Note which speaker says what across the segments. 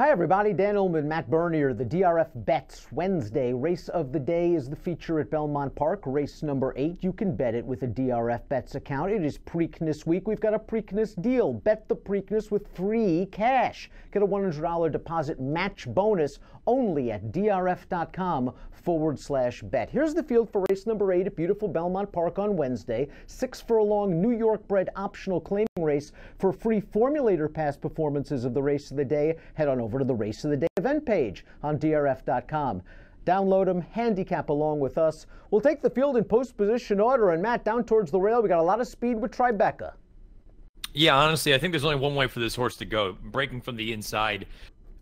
Speaker 1: Hi everybody, Dan Illman and Matt Bernier, the DRF Bets Wednesday. Race of the day is the feature at Belmont Park, race number 8. You can bet it with a DRF Bets account. It is Preakness week. We've got a Preakness deal. Bet the Preakness with free cash. Get a $100 deposit match bonus only at DRF.com/bet. Here's the field for race number 8 at beautiful Belmont Park on Wednesday. 6-furlong New York bred optional claiming race. For free formulator pass performances of the race of the day, head on over to the Race of the Day event page on DRF.com. Download them, handicap along with us. We'll take the field in post position order. And Matt, down towards the rail, we got a lot of speed with Tribeca.
Speaker 2: Yeah, honestly, I think there's only one way for this horse to go. Breaking from the inside.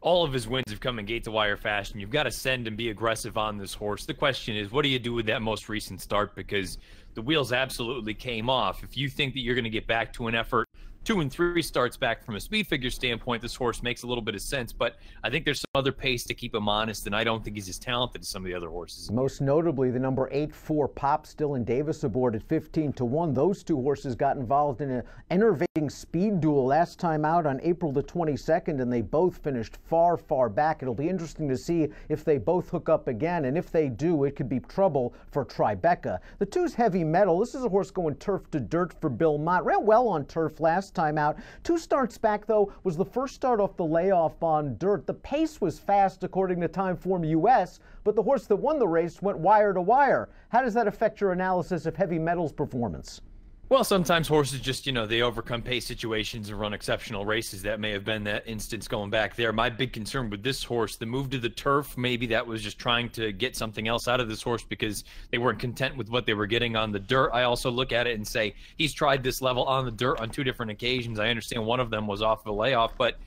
Speaker 2: All of his wins have come in gate-to-wire fashion. You've got to send and be aggressive on this horse. The question is, what do you do with that most recent start? Because the wheels absolutely came off. If you think that you're going to get back to an effort 2 and 3 starts back from a speed figure standpoint, this horse makes a little bit of sense, but I think there's some other pace to keep him honest, and I don't think he's as talented as some of the other horses.
Speaker 1: Most notably, the number 8-4 Pop Dylan Davis aboard at 15-1. Those two horses got involved in an enervating speed duel last time out on April the 22nd, and they both finished far, far back. It'll be interesting to see if they both hook up again, and if they do, it could be trouble for Tribeca. The two's heavy metal. This is a horse going turf to dirt for Belmont. Ran well on turf last time out. 2 starts back, though, was the first start off the layoff on dirt. The pace was fast, according to Timeform US, but the horse that won the race went wire to wire. How does that affect your analysis of heavy metal's performance?
Speaker 2: Well, sometimes horses just, they overcome pace situations and run exceptional races. That may have been that instance going back there. My big concern with this horse, the move to the turf, maybe that was just trying to get something else out of this horse because they weren't content with what they were getting on the dirt. I also look at it and say he's tried this level on the dirt on 2 different occasions. I understand one of them was off of a layoff, but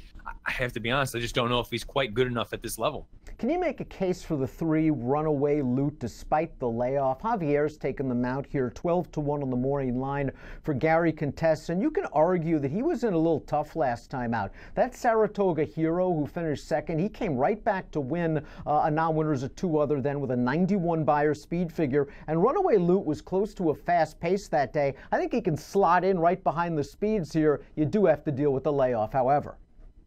Speaker 2: I have to be honest, I just don't know if he's quite good enough at this level.
Speaker 1: Can you make a case for the 3 Runaway Loot despite the layoff? Javier's taken the mount here, 12-1 on the morning line for Gary Contessa, and you can argue that he was in a little tough last time out. That Saratoga Hero who finished second, he came right back to win a non-winners of 2 other than with a 91 buyer speed figure, and Runaway Loot was close to a fast pace that day. I think he can slot in right behind the speeds here. You do have to deal with the layoff, however.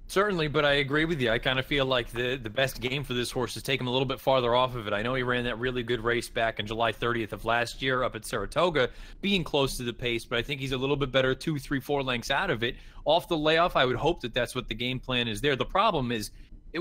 Speaker 2: Certainly, but I agree with you. I kind of feel like the best game for this horse is take him a little bit farther off of it. I know he ran that really good race back on July 30th of last year up at Saratoga, being close to the pace, but I think he's a little bit better 2, 3, 4 lengths out of it. Off the layoff, I would hope that that's what the game plan is there. The problem is,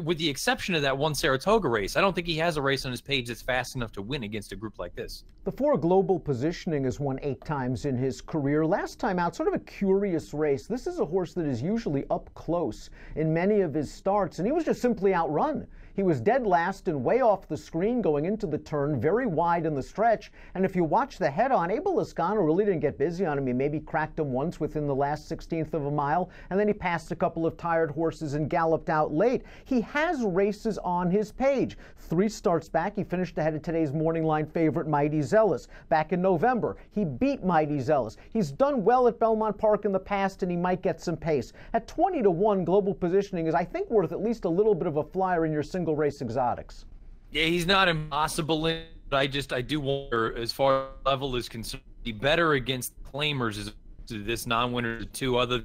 Speaker 2: with the exception of that one Saratoga race, I don't think he has a race on his page that's fast enough to win against a group like this.
Speaker 1: The 4 Global Positioning has won 8 times in his career. Last time out, sort of a curious race. This is a horse that is usually up close in many of his starts, and he was just simply outrun. He was dead last and way off the screen going into the turn, very wide in the stretch. And if you watch the head-on, Abel Lascano really didn't get busy on him. He maybe cracked him once within the last 16th of a mile, and then he passed a couple of tired horses and galloped out late. He has races on his page. 3 starts back, he finished ahead of today's morning line favorite, Mighty Zealous. Back in November, he beat Mighty Zealous. He's done well at Belmont Park in the past, and he might get some pace. At 20-1, Global Positioning is, I think, worth at least a little bit of a flyer in your single race exotics.
Speaker 2: Yeah, he's not impossible in, but I do wonder, as far as level is concerned, be better against claimers as this non-winner 2 other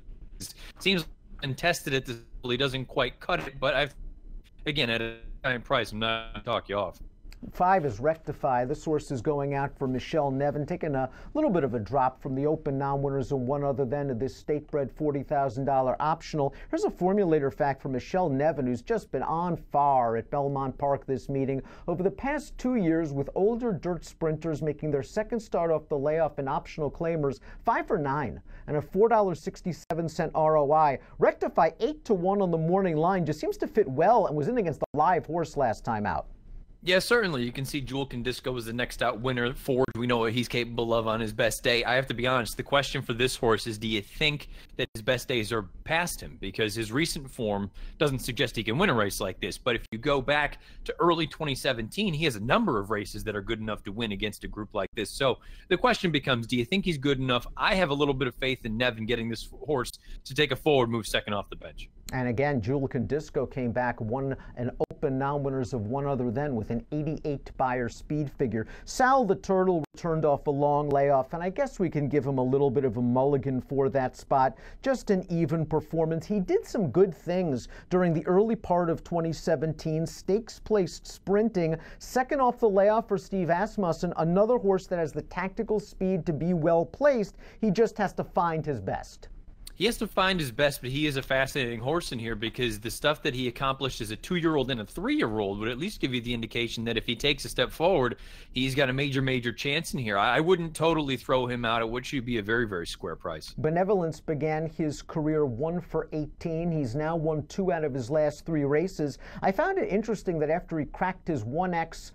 Speaker 2: seems untested at this level. He doesn't quite cut it, but again, at a high price, I'm not going to talk you off.
Speaker 1: 5 is Rectify. This horse is going out for Michelle Nevin, taking a little bit of a drop from the open non-winners and 1 other than of this state-bred $40,000 optional. Here's a formulator fact for Michelle Nevin, who's just been on fire at Belmont Park this meeting. Over the past 2 years, with older dirt sprinters making their second start off the layoff and optional claimers, 5 for 9 and a $4.67 ROI. Rectify 8-1 on the morning line just seems to fit well and was in against the live horse last time out.
Speaker 2: Yeah, certainly. You can see Jewel Condisco was the next out winner. Ford, we know what he's capable of on his best day. I have to be honest, the question for this horse is, do you think that his best days are past him? Because his recent form doesn't suggest he can win a race like this. But if you go back to early 2017, he has a number of races that are good enough to win against a group like this. So the question becomes, do you think he's good enough? I have a little bit of faith in Nevin getting this horse to take a forward move second off the bench.
Speaker 1: And again, Jewel Condisco came back, won an open Open, now winners of one other then with an 88 Beyer speed figure. Sal the Turtle returned off a long layoff, and I guess we can give him a little bit of a mulligan for that spot. Just an even performance. He did some good things during the early part of 2017, stakes-placed sprinting. Second off the layoff for Steve Asmussen, another horse that has the tactical speed to be well placed. He just has to find his best.
Speaker 2: He has to find his best, but he is a fascinating horse in here because the stuff that he accomplished as a 2-year-old and a 3-year-old would at least give you the indication that if he takes a step forward, he's got a major chance in here. I wouldn't totally throw him out at what should be a very square price.
Speaker 1: Benevolence began his career 1 for 18. He's now won 2 out of his last 3 races. I found it interesting that after he cracked his 1X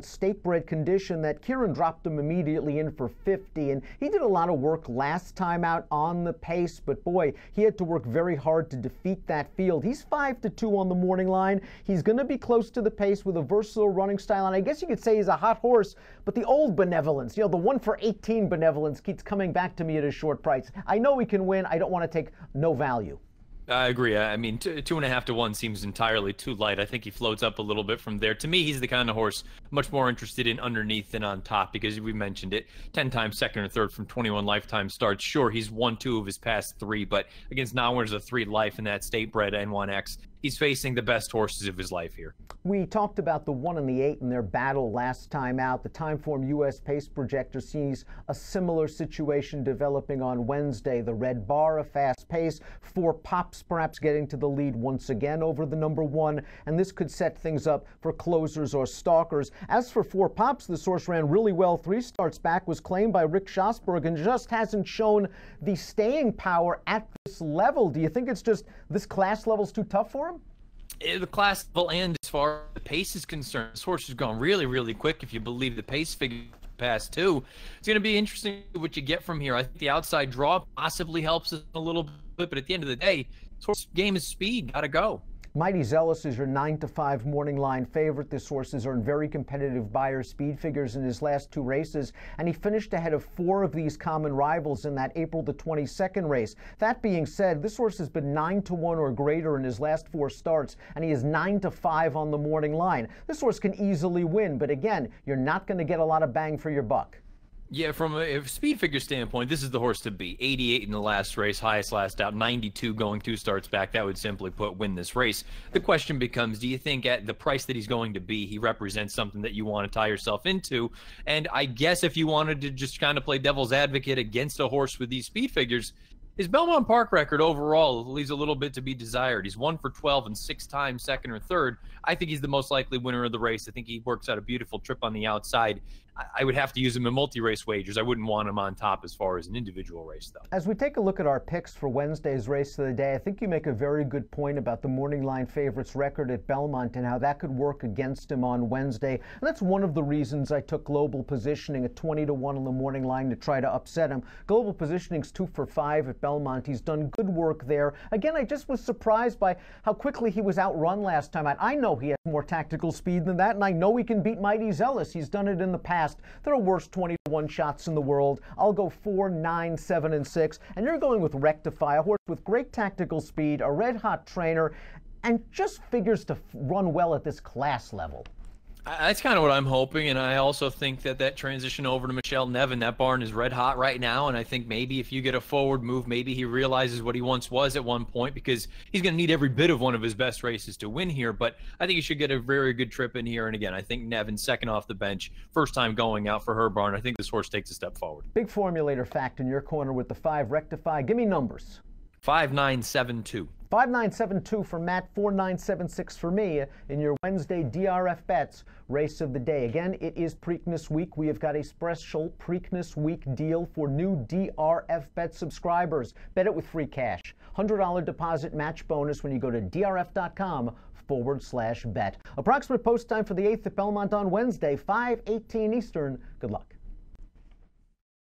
Speaker 1: state-bred condition, that Kieran dropped him immediately in for 50, and he did a lot of work last time out on the pace, but boy, he had to work very hard to defeat that field. He's 5-2 on the morning line. He's going to be close to the pace with a versatile running style, and I guess you could say he's a hot horse, but the old Benevolence, the 1 for 18 Benevolence keeps coming back to me at a short price. I know he can win. I don't want to take no value.
Speaker 2: I agree. I mean, 2.5 to 1 seems entirely too light. I think he floats up a little bit from there. To me, he's the kind of horse much more interested in underneath than on top because we mentioned it. 10 times second or third from 21 lifetime starts. Sure, he's won 2 of his past 3, but against non-winners of 3 life in that state-bred N1X, he's facing the best horses of his life here.
Speaker 1: We talked about the 1 and the 8 in their battle last time out. The Timeform U.S. Pace Projector sees a similar situation developing on Wednesday. The Red Bar, a fast pace. 4 Pops perhaps getting to the lead once again over the number 1, and this could set things up for closers or stalkers. As for 4 Pops, the source ran really well 3 starts back, was claimed by Rick Schosberg, and just hasn't shown the staying power at this level. Do you think it's just this class level's too tough for him?
Speaker 2: The class level, and as far as the pace is concerned, this horse has gone really quick if you believe the pace figure past 2. It's going to be interesting what you get from here. I think the outside draw possibly helps us a little bit, but at the end of the day, this horse game is speed. Gotta go.
Speaker 1: Mighty Zealous is your 9-5 morning line favorite. This horse has earned very competitive Beyer speed figures in his last 2 races, and he finished ahead of 4 of these common rivals in that April the 22nd race. That being said, this horse has been 9-1 or greater in his last 4 starts, and he is 9-5 on the morning line. This horse can easily win, but again, you're not going to get a lot of bang for your buck.
Speaker 2: Yeah, from a speed figure standpoint, this is the horse to beat. 88 in the last race, highest last out, 92 going 2 starts back. That would simply put win this race. The question becomes, do you think at the price that he's going to be, he represents something that you want to tie yourself into? And I guess if you wanted to just kind of play devil's advocate against a horse with these speed figures, his Belmont Park record overall leaves a little bit to be desired. He's 1 for 12 and 6 times second or third. I think he's the most likely winner of the race. I think he works out a beautiful trip on the outside. I would have to use him in multi-race wagers. I wouldn't want him on top as far as an individual race, though.
Speaker 1: As we take a look at our picks for Wednesday's race of the day, I think you make a very good point about the morning line favorites record at Belmont and how that could work against him on Wednesday. And that's one of the reasons I took Global Positioning at 20-1 on the morning line to try to upset him. Global Positioning's 2 for 5 at Belmont. He's done good work there. Again, I just was surprised by how quickly he was outrun last time out. I know he has more tactical speed than that, and I know he can beat Mighty Zealous. He's done it in the past. There are worse 20-1 shots in the world. I'll go 4, 9, 7, and 6. And you're going with Rectify, a horse with great tactical speed, a red-hot trainer, and just figures to run well at this class level.
Speaker 2: That's kind of what I'm hoping, and I also think that transition over to Michelle Nevin, that barn is red hot right now, and I think maybe if you get a forward move, maybe he realizes what he once was at one point, because he's going to need every bit of one of his best races to win here, but I think he should get a very good trip in here, and again, I think Nevin, second off the bench, first time going out for her barn. I think this horse takes a step forward.
Speaker 1: Big formulator fact in your corner with the 5 Rectify. Give me numbers.
Speaker 2: 5972.
Speaker 1: 5972 for Matt, 4976 for me in your Wednesday DRF bets race of the day. Again, it is Preakness Week. We have got a special Preakness Week deal for new DRF bet subscribers. Bet it with free cash. $100 deposit match bonus when you go to drf.com/bet. Approximate post time for the 8th at Belmont on Wednesday, 5:18 Eastern. Good luck.